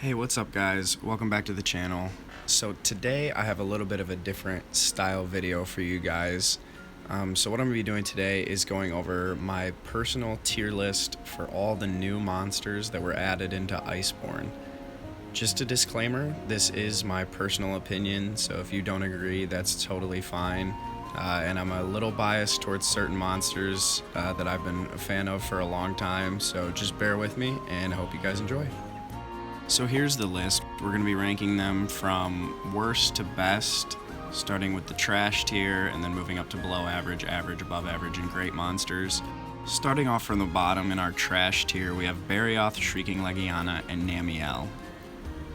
Hey, what's up guys? Welcome back to the channel. So today I have a little bit of a different style video for you guys. So what I'm going to be doing today is going over my personal tier list for all the new monsters that were added into Iceborne. Just a disclaimer, this is my personal opinion, so if you don't agree, that's totally fine. And I'm a little biased towards certain monsters that I've been a fan of for a long time, so just bear with me and I hope you guys enjoy. So here's the list. We're going to be ranking them from worst to best, starting with the trash tier and then moving up to below average, average, above average, and great monsters. Starting off from the bottom in our trash tier, we have Barioth, Shrieking Legiana, and Namiel.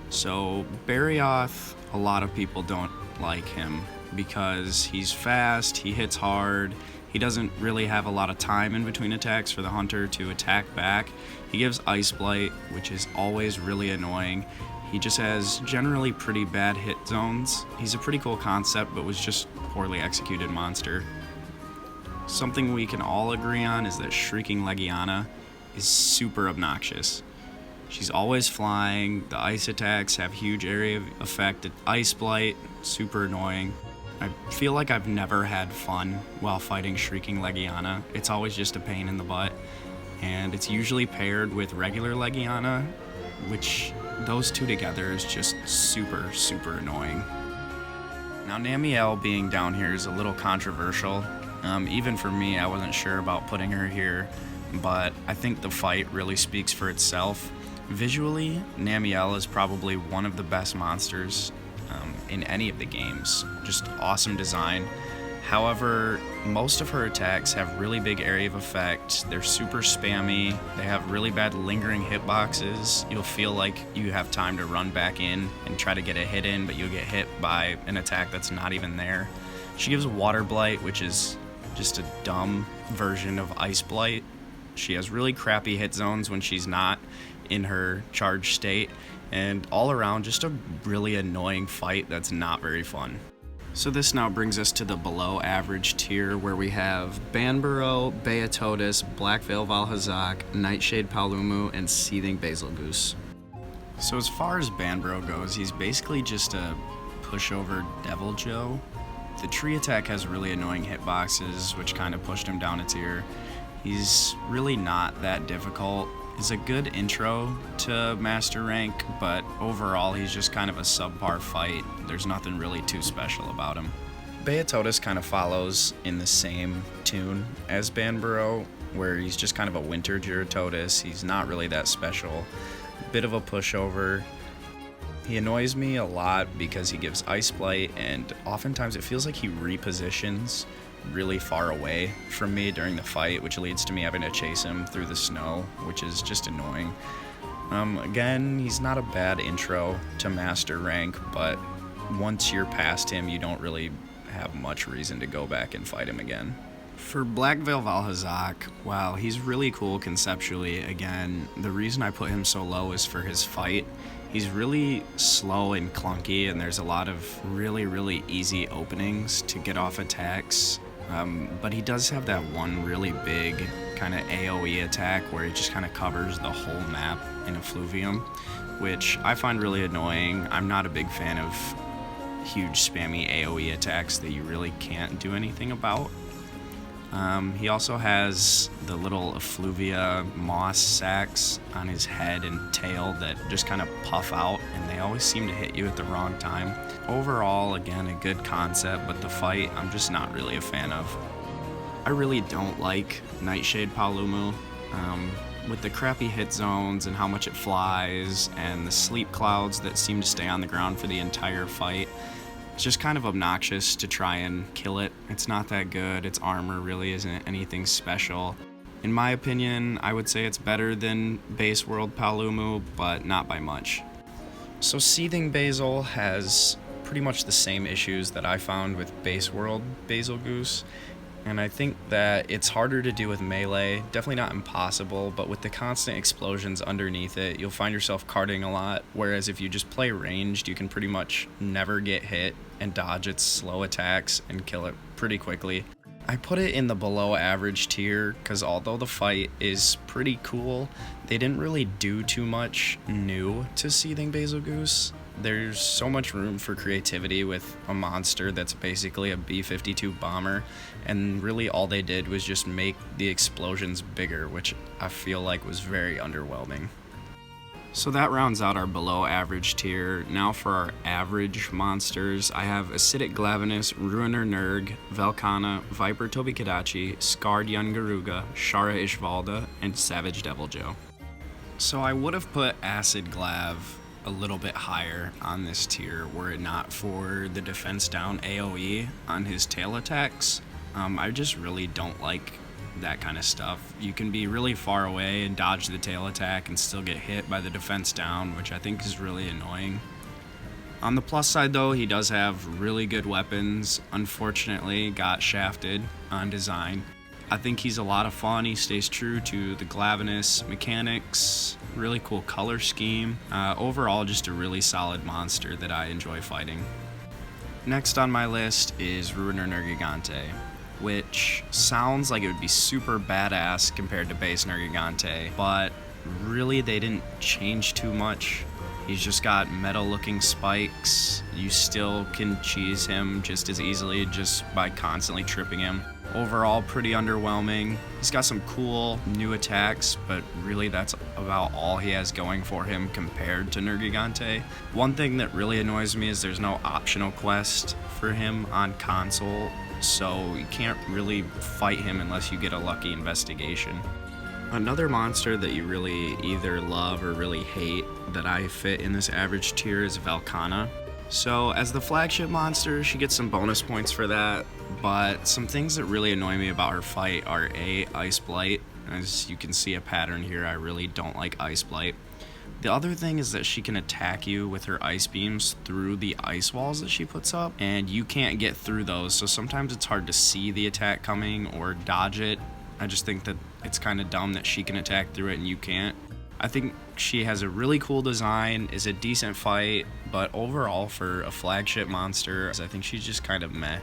So Barioth, a lot of people don't like him because he's fast, he hits hard, he doesn't really have a lot of time in between attacks for the hunter to attack back. He gives Ice Blight, which is always really annoying. He just has generally pretty bad hit zones. He's a pretty cool concept, but was just poorly executed monster. Something we can all agree on is that Shrieking Legiana is super obnoxious. She's always flying, the ice attacks have huge area of effect, Ice Blight, super annoying. I feel like I've never had fun while fighting Shrieking Legiana. It's always just a pain in the butt. And it's usually paired with regular Legiana, which those two together is just super, super annoying. Now Namiel being down here is a little controversial. Even for me, I wasn't sure about putting her here, but I think the fight really speaks for itself. Visually, Namiel is probably one of the best monsters in any of the games. Just awesome design. However, most of her attacks have really big area of effect. They're super spammy. They have really bad lingering hitboxes. You'll feel like you have time to run back in and try to get a hit in, but you'll get hit by an attack that's not even there. She gives Water Blight, which is just a dumb version of Ice Blight. She has really crappy hit zones when she's not in her charged state, and all around just a really annoying fight that's not very fun. So this now brings us to the below average tier, where we have Banburo, Beatotus, Black Veil Valhazak, Nightshade Palumu, and Seething Basilgoose. So as far as Banburo goes, he's basically just a pushover Devil Joe. The tree attack has really annoying hitboxes, which kind of pushed him down a tier. He's really not that difficult. It's a good intro to Master Rank, but overall he's just kind of a subpar fight. There's nothing really too special about him. Beatotus kind of follows in the same tune as Banburo, where he's just kind of a winter Giratotus. He's not really that special. Bit of a pushover. He annoys me a lot because he gives Ice Blight, and oftentimes it feels like he repositions really far away from me during the fight, which leads to me having to chase him through the snow, which is just annoying. Again, he's not a bad intro to Master Rank, but once you're past him, you don't really have much reason to go back and fight him again. For Black Veil Valhazak, while he's really cool conceptually, again, the reason I put him so low is for his fight. He's really slow and clunky, and there's a lot of really, really easy openings to get off attacks. But he does have that one really big kind of AoE attack where he just kind of covers the whole map in Effluvium, which I find really annoying. I'm not a big fan of huge spammy AoE attacks that you really can't do anything about. He also has the little effluvia moss sacks on his head and tail that just kind of puff out, and they always seem to hit you at the wrong time. Overall, again, a good concept, but the fight I'm just not really a fan of. I really don't like Nightshade Palumu. With the crappy hit zones and how much it flies and the sleep clouds that seem to stay on the ground for the entire fight, it's just kind of obnoxious to try and kill it. It's not that good. Its armor really isn't anything special. In my opinion, I would say it's better than Base World Palumu, but not by much. So Seething Basil has pretty much the same issues that I found with Base World Basilgoose, and I think that it's harder to do with melee. Definitely not impossible, but with the constant explosions underneath it, you'll find yourself carding a lot, whereas if you just play ranged, you can pretty much never get hit and dodge its slow attacks and kill it pretty quickly. I put it in the below average tier because although the fight is pretty cool, they didn't really do too much new to Seething Basil Goose. There's so much room for creativity with a monster that's basically a B-52 bomber, and really all they did was just make the explosions bigger, which I feel like was very underwhelming. So that rounds out our below average tier. Now for our average monsters, I have Acidic Glavenus, Ruiner Nurg, Velkhana, Viper Tobi-Kadachi, Scarred Young Garuga, Shara Ishvalda, and Savage Deviljho. So I would have put Acid Glav a little bit higher on this tier were it not for the defense down AoE on his tail attacks. I just really don't like that kind of stuff. You can be really far away and dodge the tail attack and still get hit by the defense down, which I think is really annoying. On the plus side though, he does have really good weapons. Unfortunately, got shafted on design. I think he's a lot of fun. He stays true to the Glavenus mechanics, really cool color scheme. Overall, just a really solid monster that I enjoy fighting. Next on my list is Ruiner Nergigante, which sounds like it would be super badass compared to base Nergigante, but really they didn't change too much. He's just got metal looking spikes. You still can cheese him just as easily just by constantly tripping him. Overall, pretty underwhelming. He's got some cool new attacks, but really that's about all he has going for him compared to Nergigante. One thing that really annoys me is there's no optional quest for him on console, so you can't really fight him unless you get a lucky investigation. Another monster that you really either love or really hate that I fit in this average tier is Velkhana. So as the flagship monster, she gets some bonus points for that, but some things that really annoy me about her fight are Ice Blight. As you can see a pattern here, I really don't like Ice Blight. The other thing is that she can attack you with her ice beams through the ice walls that she puts up, and you can't get through those, so sometimes it's hard to see the attack coming or dodge it. I just think that it's kind of dumb that she can attack through it and you can't. I think she has a really cool design, is a decent fight, but overall for a flagship monster, I think she's just kind of meh.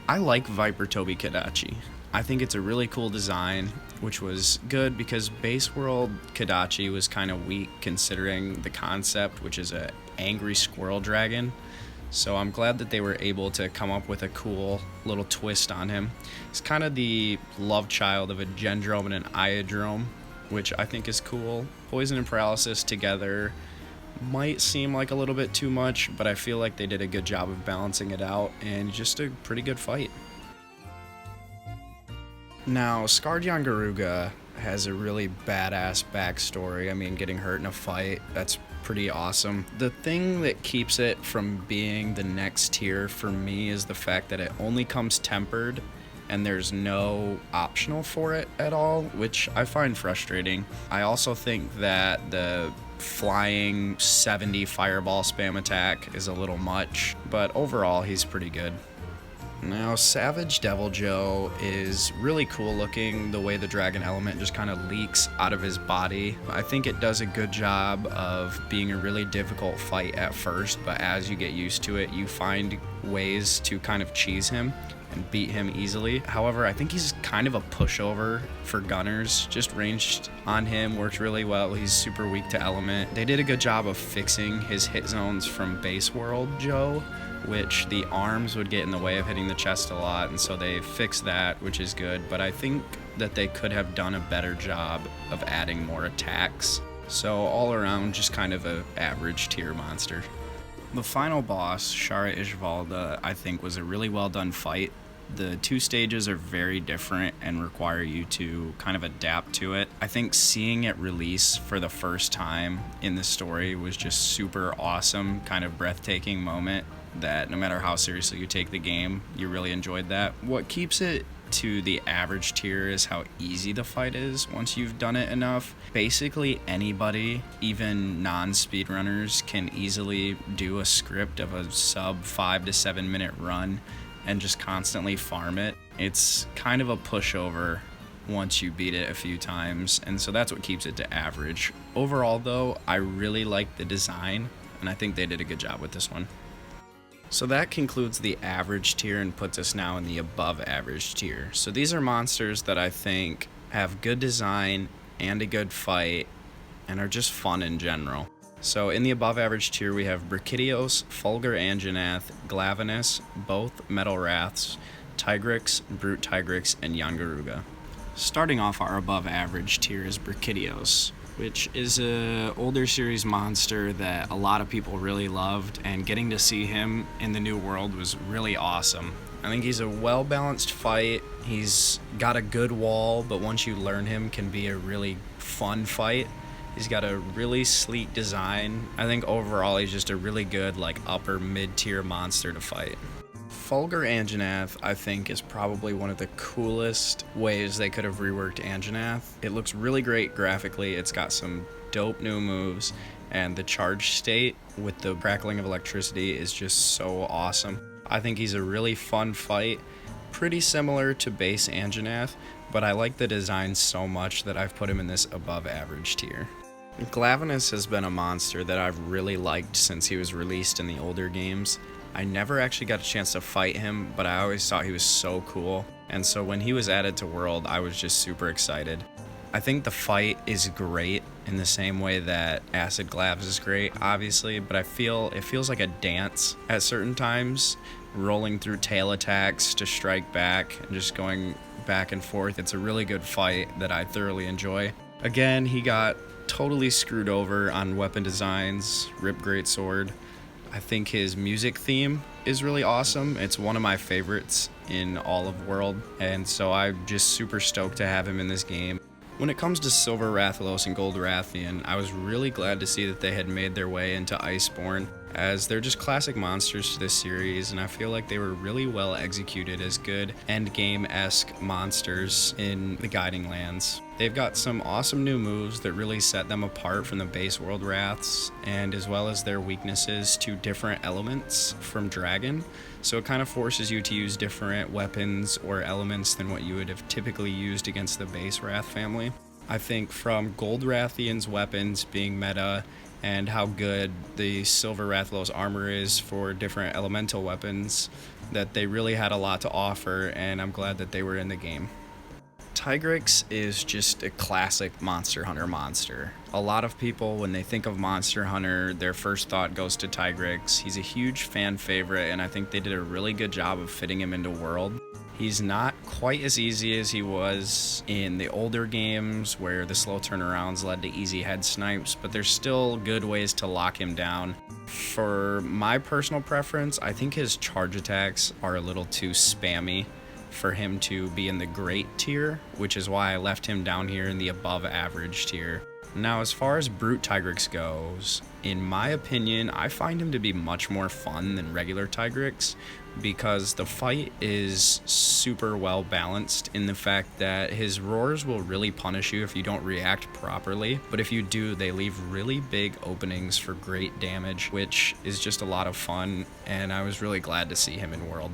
I like Viper Tobi-Kadachi. I think it's a really cool design, which was good because base world Kadachi was kind of weak considering the concept, which is an angry squirrel dragon. So I'm glad that they were able to come up with a cool little twist on him. He's kind of the love child of a Gendrome and an Iodrome, which I think is cool. Poison and Paralysis together might seem like a little bit too much, but I feel like they did a good job of balancing it out and just a pretty good fight. Now, Scarred Young Garuga has a really badass backstory. I mean, getting hurt in a fight, that's pretty awesome. The thing that keeps it from being the next tier for me is the fact that it only comes tempered and there's no optional for it at all, which I find frustrating. I also think that the flying 70 fireball spam attack is a little much, but overall he's pretty good. Now, Savage Deviljho is really cool looking, the way the dragon element just kind of leaks out of his body. I think it does a good job of being a really difficult fight at first, but as you get used to it, you find ways to kind of cheese him and beat him easily. However, I think he's kind of a pushover for gunners. Just ranged on him works really well. He's super weak to element. They did a good job of fixing his hit zones from base world Joe, which the arms would get in the way of hitting the chest a lot, and so they fixed that, which is good, but I think that they could have done a better job of adding more attacks. So all around, just kind of a average tier monster. The final boss, Shara Ishvalda, I think was a really well done fight. The two stages are very different and require you to kind of adapt to it. I think seeing it release for the first time in the story was just super awesome, kind of breathtaking moment that no matter how seriously you take the game, you really enjoyed that. What keeps it to the average tier is how easy the fight is once you've done it enough. Basically anybody, even non-speedrunners, can easily do a script of a sub 5 to 7 minute run and just constantly farm it. It's kind of a pushover once you beat it a few times, and so that's what keeps it to average. Overall though, I really like the design, and I think they did a good job with this one. So that concludes the average tier and puts us now in the above average tier. So these are monsters that I think have good design and a good fight and are just fun in general. So in the above average tier we have Brachydios, Fulgur Anjanath, Glavenus, both Metal Wraths, Tigrex, Brute Tigrex, and Yangaruga. Starting off our above average tier is Brachydios, which is a older series monster that a lot of people really loved, and getting to see him in the new world was really awesome. I think he's a well-balanced fight. He's got a good wall, but once you learn him, can be a really fun fight. He's got a really sleek design. I think overall he's just a really good, like, upper mid-tier monster to fight. Fulgur Anjanath, I think, is probably one of the coolest ways they could have reworked Anjanath. It looks really great graphically. It's got some dope new moves, and the charge state with the crackling of electricity is just so awesome. I think he's a really fun fight, pretty similar to base Anjanath, but I like the design so much that I've put him in this above average tier. Glavenus has been a monster that I've really liked since he was released in the older games. I never actually got a chance to fight him, but I always thought he was so cool, and so when he was added to World, I was just super excited. I think the fight is great in the same way that Acid Glavs is great, obviously, but I feel it feels like a dance at certain times, rolling through tail attacks to strike back and just going back and forth. It's a really good fight that I thoroughly enjoy. Again, he got totally screwed over on weapon designs, Rip Greatsword. I think his music theme is really awesome. It's one of my favorites in all of World, and so I'm just super stoked to have him in this game. When it comes to Silver Rathalos and Gold Rathian, I was really glad to see that they had made their way into Iceborne, as they're just classic monsters to this series, and I feel like they were really well executed as good endgame-esque monsters in the Guiding Lands. They've got some awesome new moves that really set them apart from the base World Wraths, and as well as their weaknesses to different elements from Dragon, so it kind of forces you to use different weapons or elements than what you would have typically used against the base Wrath family. I think from Gold Rathian's weapons being meta, and how good the Silver Rathalos armor is for different elemental weapons, that they really had a lot to offer, and I'm glad that they were in the game. Tigrex is just a classic Monster Hunter monster. A lot of people, when they think of Monster Hunter, their first thought goes to Tigrex. He's a huge fan favorite, and I think they did a really good job of fitting him into World. He's not quite as easy as he was in the older games where the slow turnarounds led to easy head snipes, but there's still good ways to lock him down. For my personal preference, I think his charge attacks are a little too spammy for him to be in the great tier, which is why I left him down here in the above average tier. Now, as far as Brute Tigrex goes, in my opinion, I find him to be much more fun than regular Tigrex, because the fight is super well balanced in the fact that his roars will really punish you if you don't react properly, but if you do, they leave really big openings for great damage, which is just a lot of fun, and I was really glad to see him in World.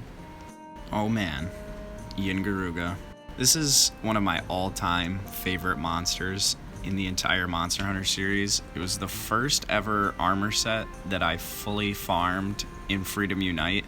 Oh man, Yangaruga. This is one of my all-time favorite monsters in the entire Monster Hunter series. It was the first ever armor set that I fully farmed in Freedom Unite,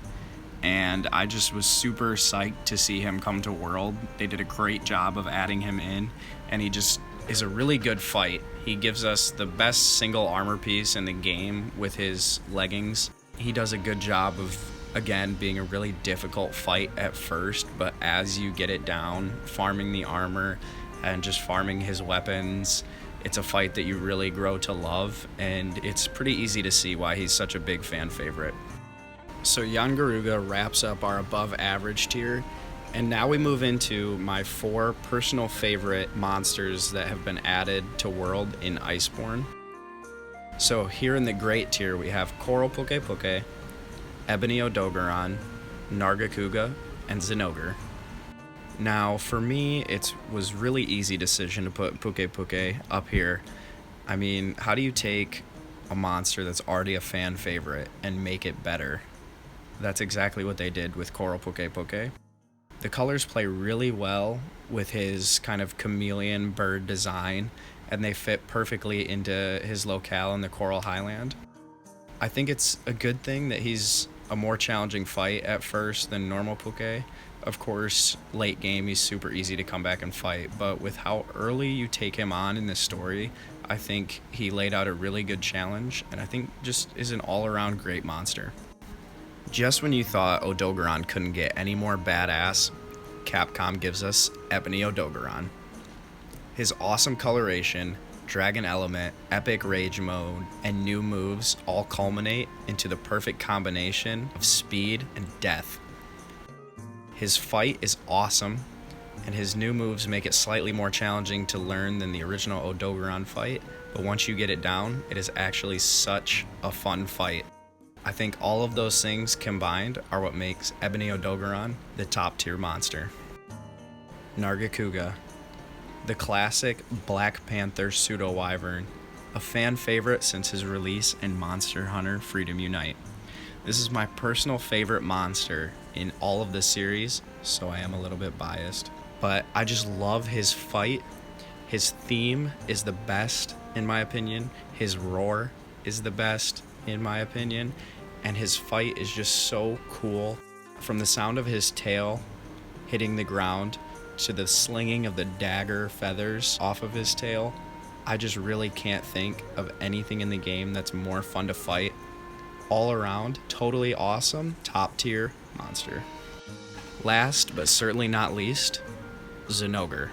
and I just was super psyched to see him come to World. They did a great job of adding him in, and he just is a really good fight. He gives us the best single armor piece in the game with his leggings. He does a good job of, again, being a really difficult fight at first, but as you get it down, farming the armor and just farming his weapons, it's a fight that you really grow to love, and it's pretty easy to see why he's such a big fan favorite. So Yangaruga wraps up our above average tier, and now we move into my 4 personal favorite monsters that have been added to World in Iceborne. So here in the great tier we have Coral Poke Poke, Ebony Odogaron, Nargacuga, and Zinogre. Now, for me, it was really easy decision to put Poke Poke up here. I mean, how do you take a monster that's already a fan favorite and make it better? That's exactly what they did with Coral Poke Poke. The colors play really well with his kind of chameleon bird design, and they fit perfectly into his locale in the Coral Highland. I think it's a good thing that he's a more challenging fight at first than normal Poke. Of course, late game, he's super easy to come back and fight, but with how early you take him on in this story, I think he laid out a really good challenge, and I think just is an all-around great monster. Just when you thought Odogaron couldn't get any more badass, Capcom gives us Ebony Odogaron. His awesome coloration, Dragon Element, Epic Rage Mode, and new moves all culminate into the perfect combination of speed and death. His fight is awesome, and his new moves make it slightly more challenging to learn than the original Odogaron fight, but once you get it down, it is actually such a fun fight. I think all of those things combined are what makes Ebony Odogaron the top tier monster. Nargacuga, the classic Black Panther pseudo-wyvern, a fan favorite since his release in Monster Hunter Freedom Unite. This is my personal favorite monster in all of the series, so I am a little bit biased. But I just love his fight. His theme is the best, in my opinion. His roar is the best, in my opinion. And his fight is just so cool. From the sound of his tail hitting the ground to the slinging of the dagger feathers off of his tail, I just really can't think of anything in the game that's more fun to fight. All around, totally awesome, top tier monster. Last, but certainly not least, Zinogre.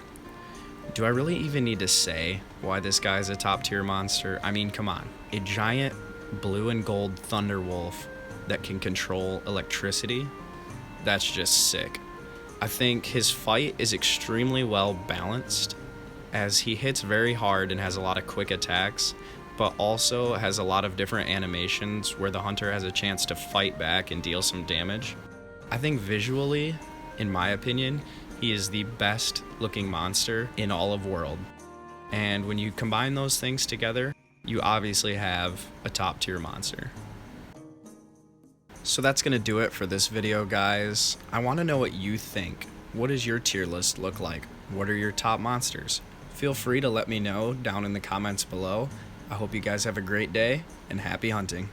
Do I really even need to say why this guy is a top tier monster? I mean, come on. A giant blue and gold thunder wolf that can control electricity? That's just sick. I think his fight is extremely well balanced, as he hits very hard and has a lot of quick attacks, but also has a lot of different animations where the hunter has a chance to fight back and deal some damage. I think visually, in my opinion, he is the best looking monster in all of World. And when you combine those things together, you obviously have a top tier monster. So that's gonna do it for this video, guys. I wanna know what you think. What does your tier list look like? What are your top monsters? Feel free to let me know down in the comments below. I hope you guys have a great day and happy hunting.